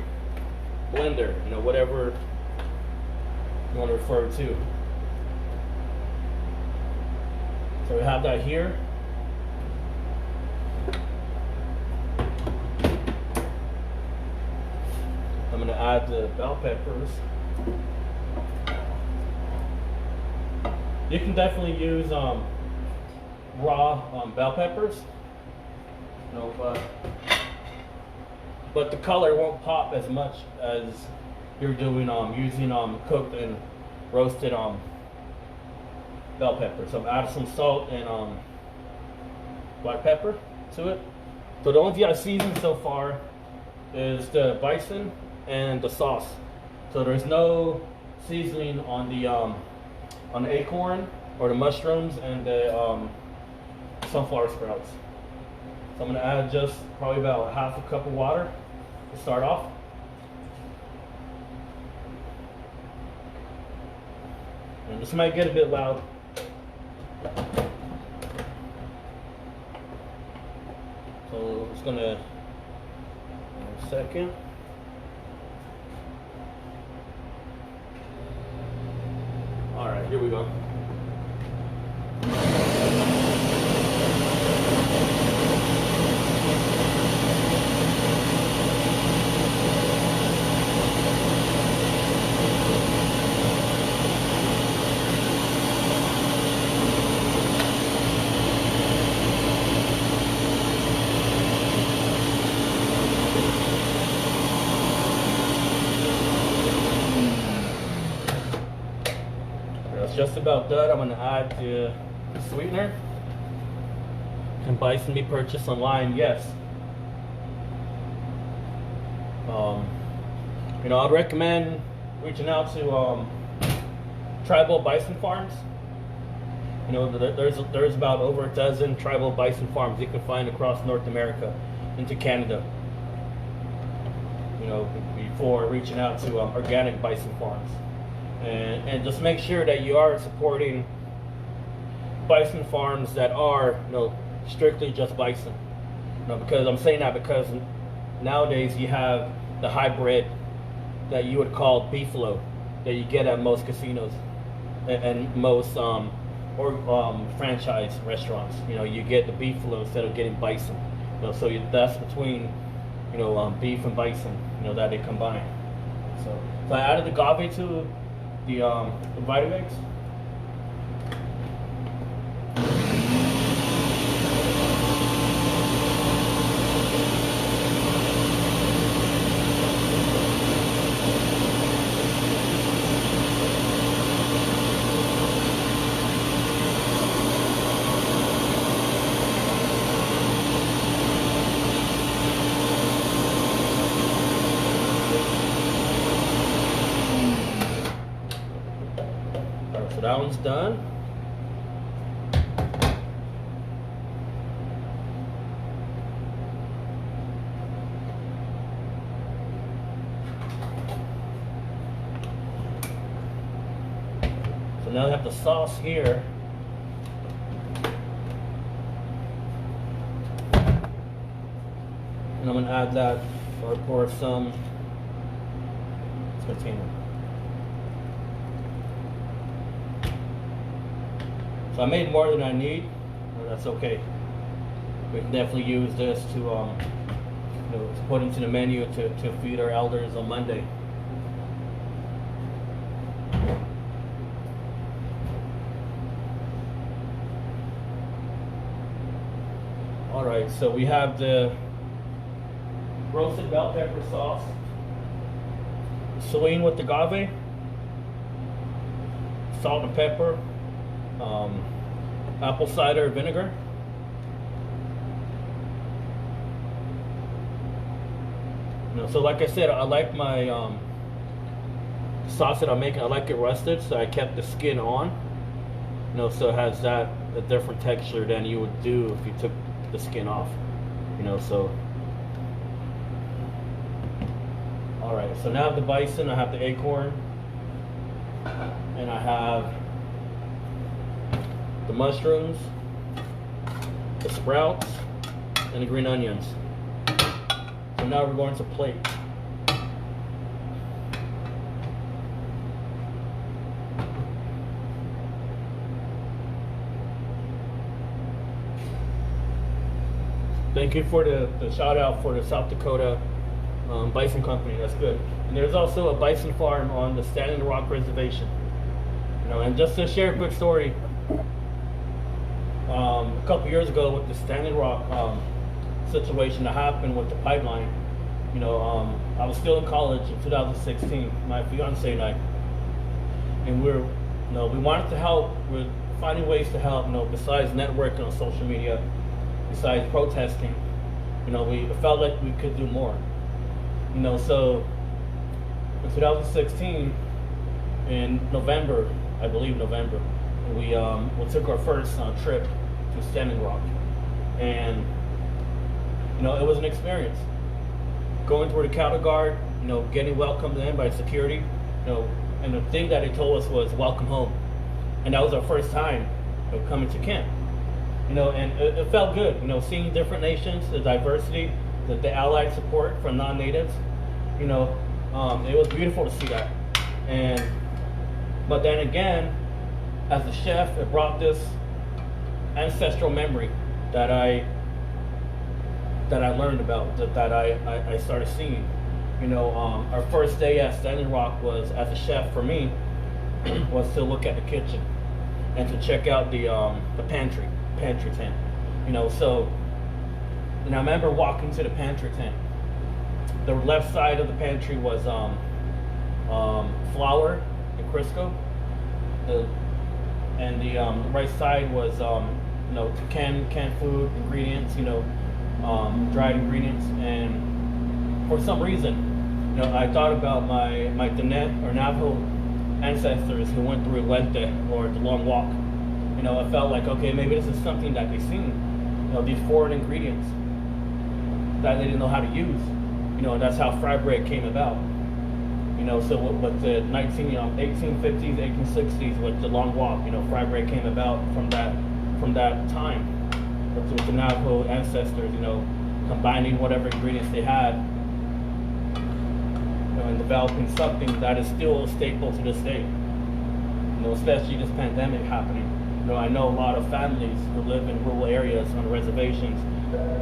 blender, whatever you want to refer to. So we have that here. I'm going to add the bell peppers. You can definitely use raw bell peppers, but the color won't pop as much as you're doing using cooked and roasted bell peppers. So I've added some salt and black pepper to it. So the only thing I've seasoned so far is the bison and the sauce. So there's no seasoning on the acorn or the mushrooms and the sunflower sprouts. So I'm going to add just probably about half a cup of water to start off. And this might get a bit loud. So it's going to, a second. All right, here we go. Just about done. I'm going to add the sweetener. Can bison be purchased online? Yes. I'd recommend reaching out to tribal bison farms. There's about over a dozen tribal bison farms you can find across North America into Canada. Before reaching out to organic bison farms. And just make sure that you are supporting bison farms that are strictly just bison. Because I'm saying that because nowadays you have the hybrid that you would call beefalo that you get at most casinos and most franchise restaurants. You get the beefalo instead of getting bison. So that's between beef and bison that they combine. So I added the agave to the Vitamix. one's done. So now I have the sauce here. And I'm going to add that, or pour some container. So I made more than I need, but that's okay. We can definitely use this to, to put into the menu to feed our elders on Monday. All right, so we have the roasted bell pepper sauce, saline with agave, salt and pepper, apple cider vinegar, so like I said, I like my sauce that I'm making, I like it rusted, so I kept the skin on, so it has a different texture than you would do if you took the skin off, so. All right, so now I have the bison, I have the acorn, and I have the mushrooms, the sprouts, and the green onions. So now we're going to plate. Thank you for the shout out for the South Dakota bison company. That's good. And there's also a bison farm on the Standing Rock Reservation. And just to share a quick story, a couple years ago with the Standing Rock situation that happened with the pipeline, I was still in college in 2016, my fiance and I, and we wanted to help. We're finding ways to help, besides networking on social media, besides protesting. We felt like we could do more. So in 2016, in November, I believe November, we took our first trip to Standing Rock, and it was an experience. Going through the cattle guard, getting welcomed in by security, and the thing that they told us was welcome home, and that was our first time coming to camp. And it felt good, seeing different nations, the diversity, the allied support from non-natives. It was beautiful to see that. But then again, as a chef, it brought this ancestral memory that I learned about, that I started seeing. Our first day at Standing Rock was, as a chef for me, was to look at the kitchen and to check out the pantry tent. So, and I remember walking to the pantry tent. The left side of the pantry was flour and Crisco. And the right side was canned food, ingredients, dried ingredients. And for some reason, I thought about my Diné or Navajo ancestors who went through Lente, or the long walk. I felt like, okay, maybe this is something that they've seen. These foreign ingredients that they didn't know how to use. And that's how fry bread came about. So with the 1850s, 1860s, with the long walk, fry bread came about from that time. With the Navajo ancestors, combining whatever ingredients they had, and developing something that is still a staple to this day. Especially this pandemic happening. I know a lot of families who live in rural areas on reservations,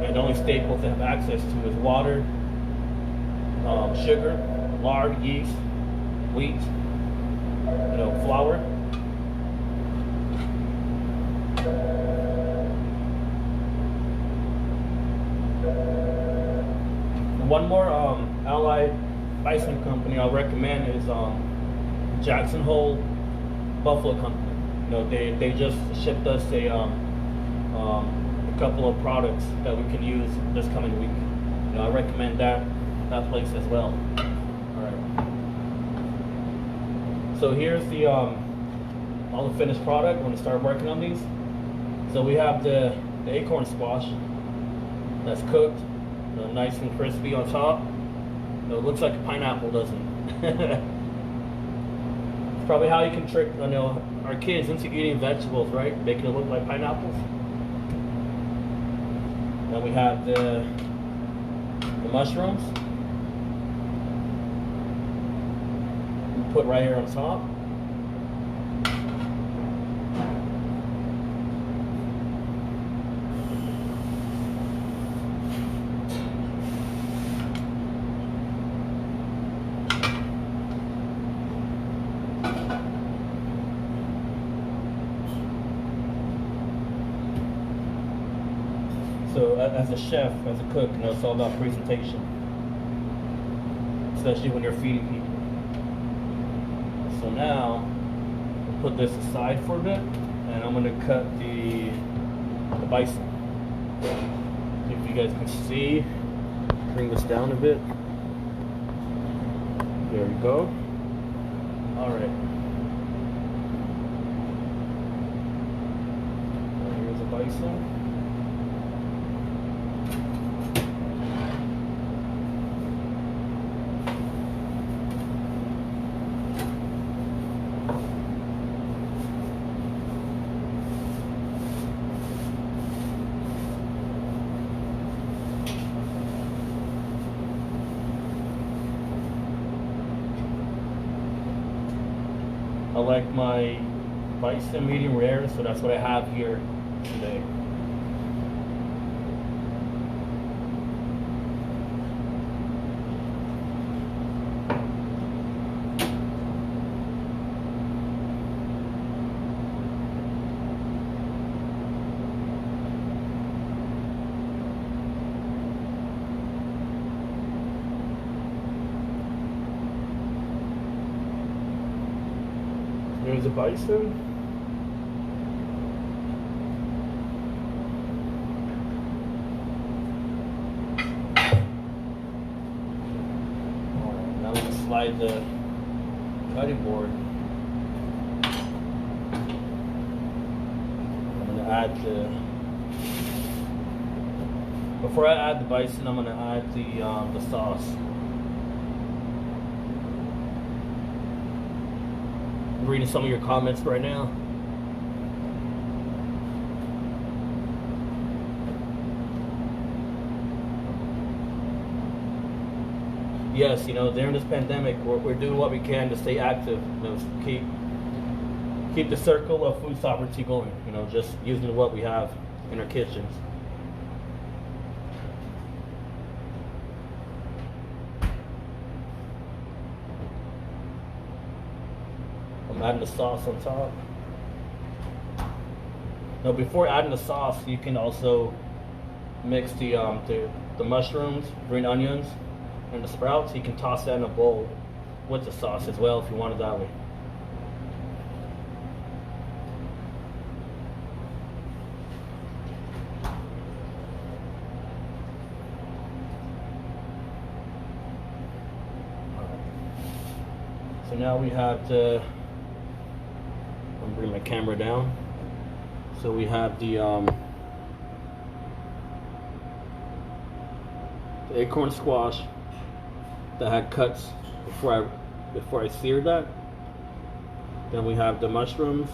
and the only staples they have access to is water, sugar, lard, yeast, wheat, flour. One more allied bison company I'll recommend is Jackson Hole Buffalo Company. They just shipped us a couple of products that we can use this coming week. I recommend that place as well. All right. So here's the all the finished product when we start working on these. So we have the acorn squash that's cooked, nice and crispy on top. It looks like a pineapple, doesn't it? It's probably how you can trick, our kids into eating vegetables, right? Making it look like pineapples. Then we have the mushrooms. We put right here on top. So as a chef, as a cook, it's all about presentation, especially when you're feeding people. So now, we'll put this aside for a bit, and I'm gonna cut the bison. If you guys can see, bring this down a bit. There we go. All right. Here's the bison. I like my bison medium rare, so that's what I have here today. There's a bison. Alright, now I'm going to slide the cutting board. I'm going to add before I add the bison, I'm going to add the sauce. Reading some of your comments right now. Yes, during this pandemic, we're doing what we can to stay active, keep the circle of food sovereignty going, just using what we have in our kitchens. I'm adding the sauce on top. Now, before adding the sauce, you can also mix the mushrooms, green onions, and the sprouts. You can toss that in a bowl with the sauce as well if you want it that way. So now we have the. I'm bring my camera down. So we have the acorn squash that had cuts before I seared that. Then we have the mushrooms,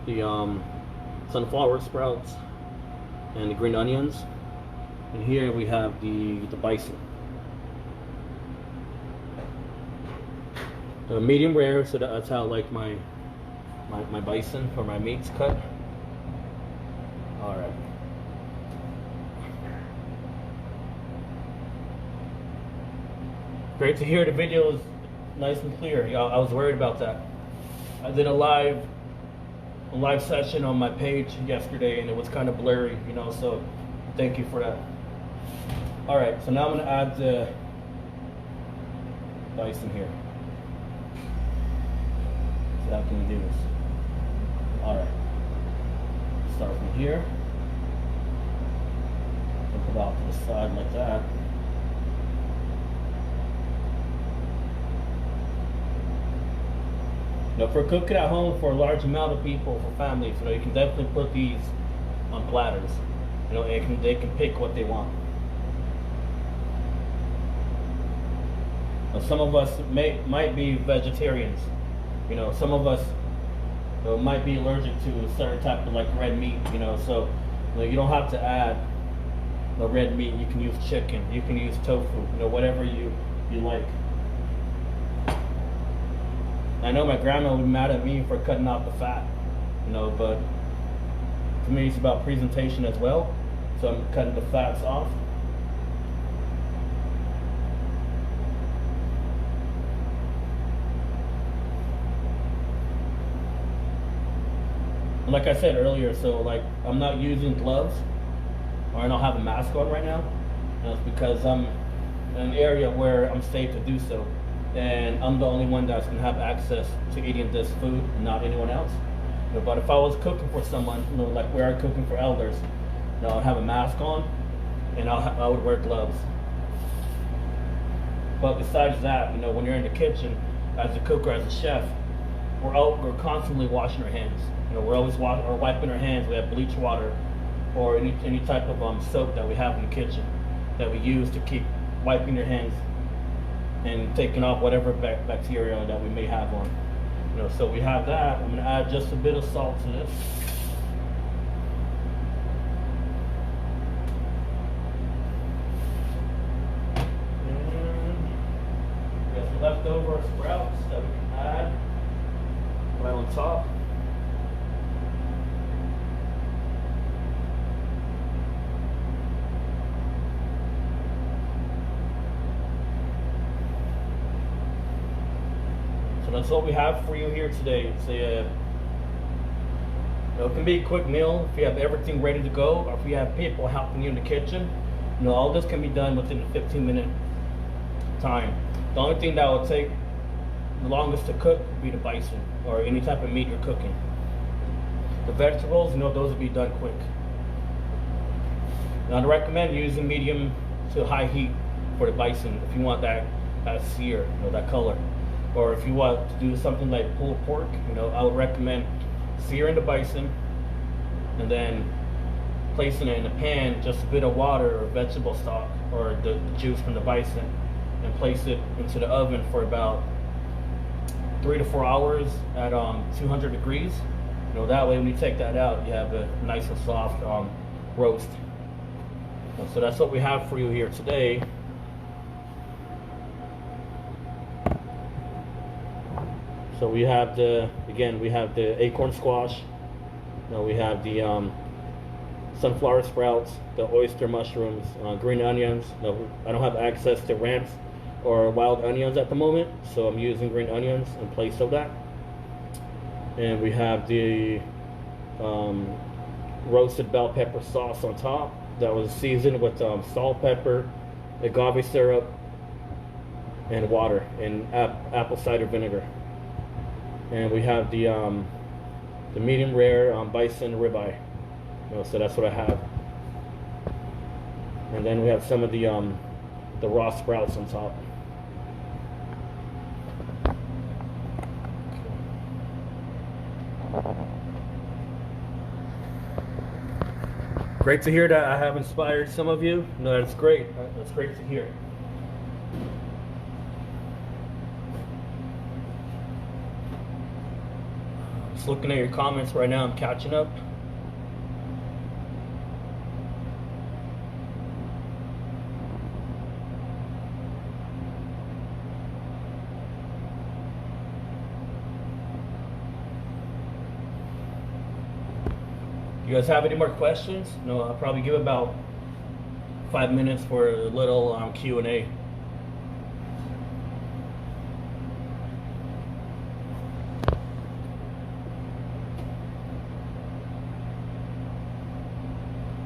the sunflower sprouts, and the green onions. And here we have the bison. Medium rare, so that's how I like my bison or my meats cut. All right. Great to hear the video is nice and clear. I was worried about that. I did a live session on my page yesterday, and it was kind of blurry, so thank you for that. All right, so now I'm going to add the bison here. So how can we do this? All right, start from here. Put it off to the side like that. For cooking at home for a large amount of people, for families, you can definitely put these on platters. They can pick what they want. Now, some of us might be vegetarians. Some of us might be allergic to a certain type of like red meat. So you don't have to add the red meat. You can use chicken. You can use tofu. Whatever you like. I know my grandma would be mad at me for cutting out the fat. But to me it's about presentation as well. So I'm cutting the fats off. Like I said earlier, so like I'm not using gloves, or I don't have a mask on right now. It's because I'm in an area where I'm safe to do so, and I'm the only one that's gonna have access to eating this food, not anyone else. But if I was cooking for someone, like we are cooking for elders, I'd have a mask on, and I would wear gloves. But besides that, when you're in the kitchen as a cook or as a chef, we're constantly washing our hands. We're always wiping our hands. We have bleach water or any type of soap that we have in the kitchen that we use to keep wiping your hands and taking off whatever bacteria that we may have on. So we have that. I'm going to add just a bit of salt to this. And we have some leftover sprouts that we can add right on top. So that's what we have for you here today. It can be a quick meal if you have everything ready to go, or if you have people helping you in the kitchen. All this can be done within a 15-minute time. The only thing that will take the longest to cook would be the bison or any type of meat you're cooking. The vegetables, those will be done quick. Now, I recommend using medium to high heat for the bison if you want that sear, that color. Or if you want to do something like pulled pork, I would recommend searing the bison and then placing it in a pan, just a bit of water or vegetable stock or the juice from the bison, and place it into the oven for about 3 to 4 hours at 200 degrees. That way when you take that out, you have a nice and soft roast. So that's what we have for you here today. So we have the acorn squash. We have the sunflower sprouts, the oyster mushrooms, green onions. I don't have access to ramps or wild onions at the moment, so I'm using green onions in place of that. And we have the roasted bell pepper sauce on top that was seasoned with salt, pepper, agave syrup, and water, and apple cider vinegar. And we have the medium rare bison ribeye. So that's what I have. And then we have some of the raw sprouts on top. Great to hear that I have inspired some of you. That's great. That's great to hear. Just looking at your comments right now, I'm catching up. You guys have any more questions? No, I'll probably give about 5 minutes for a little Q&A.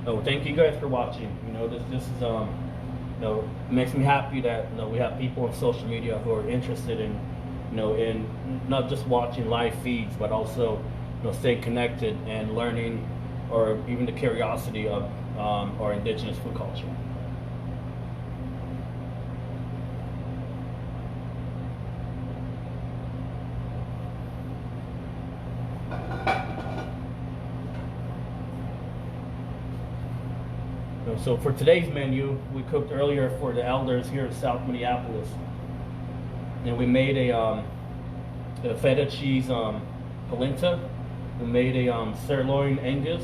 Oh, thank you guys for watching. This is makes me happy that we have people on social media who are interested in in not just watching live feeds, but also staying connected and learning, or even the curiosity of our indigenous food culture. So for today's menu, we cooked earlier for the elders here in South Minneapolis, and we made a feta cheese polenta. We made a sirloin Angus.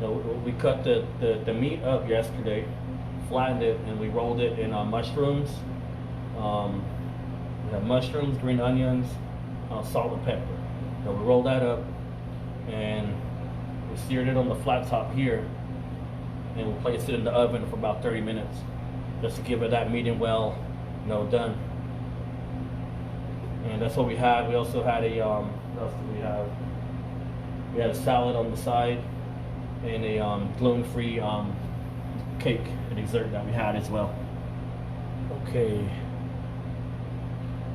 We cut the meat up yesterday, flattened it, and we rolled it in mushrooms. We have mushrooms, green onions, salt and pepper. We rolled that up, and we seared it on the flat top here, and we placed it in the oven for about 30 minutes, just to give it that medium well, done. And that's what we had. We also had a what else did we have? We had a salad on the side, and a gluten-free cake, a dessert that we had as well. Okay.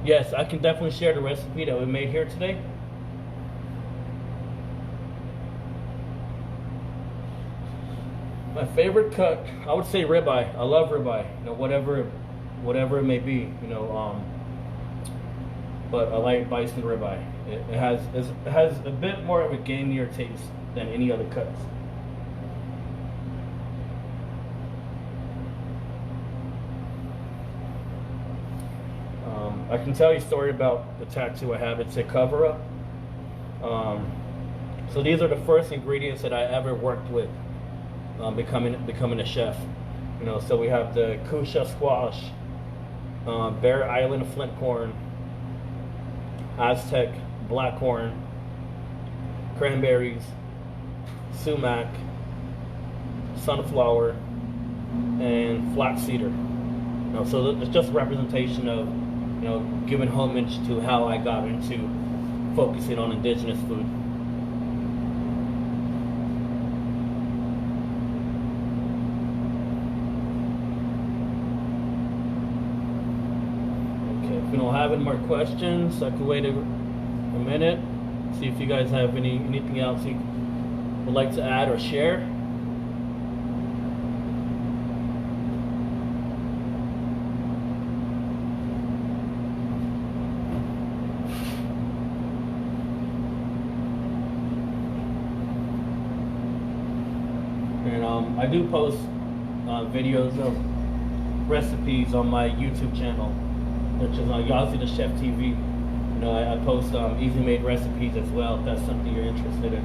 Yes, I can definitely share the recipe that we made here today. My favorite cut, I would say ribeye. I love ribeye. Whatever it may be. But I like bison ribeye. It has a bit more of a gamier taste than any other cuts. I can tell you a story about the tattoo I have. It's a cover-up. So these are the first ingredients that I ever worked with, becoming a chef. So we have the Butternut Squash, Bear Island flint corn, Aztec black corn, cranberries, sumac, sunflower, and flax cedar. So it's just a representation of giving homage to how I got into focusing on indigenous food. Okay, if we don't have any more questions, I can wait a minute, see if you guys have anything else you would like to add or share. And I do post videos of recipes on my YouTube channel, which is on Yazzie the Chef TV. I post easy made recipes as well, if that's something you're interested in.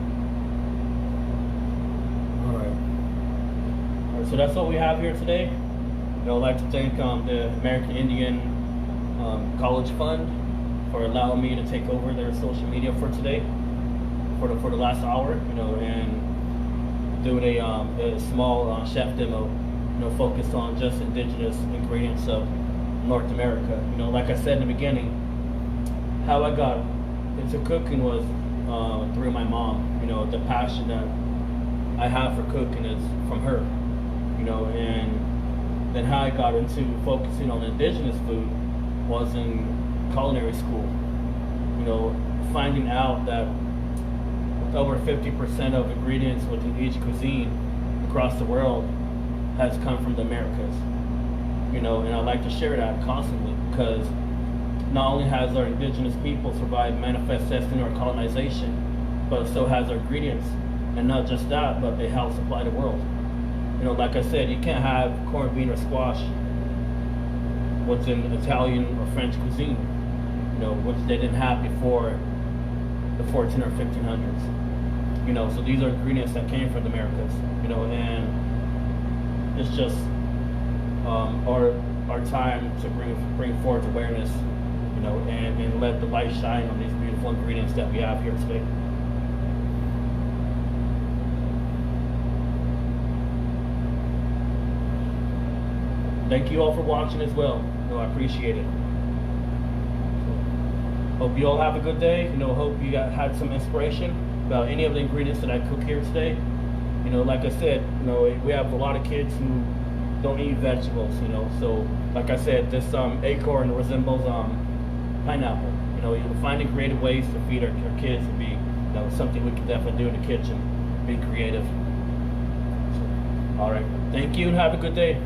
All right, so that's what we have here today. I'd like to thank the American Indian College Fund for allowing me to take over their social media for today, for the last hour, and doing a small chef demo, focused on just indigenous ingredients of North America. Like I said in the beginning, how I got into cooking was through my mom. The passion that I have for cooking is from her. And then how I got into focusing on indigenous food was in culinary school. Finding out that over 50% of ingredients within each cuisine across the world has come from the Americas. And I like to share that constantly, because not only has our indigenous people survived manifest destiny or colonization, but so has our ingredients. And not just that, but they help supply the world. Like I said, you can't have corned bean or squash what's in Italian or French cuisine, which they didn't have before the 14 or 1500s. So these are ingredients that came from the Americas, and it's just our time to bring forth awareness, and let the light shine on these beautiful ingredients that we have here today. Thank you all for watching as well. I appreciate it. Hope you all have a good day. Hope you had some inspiration about any of the ingredients that I cook here today. Like I said, we have a lot of kids who don't eat vegetables. So like I said, this acorn resembles pineapple. Finding creative ways to feed our kids would be something we can definitely do in the kitchen. Be creative. All right. Thank you and have a good day.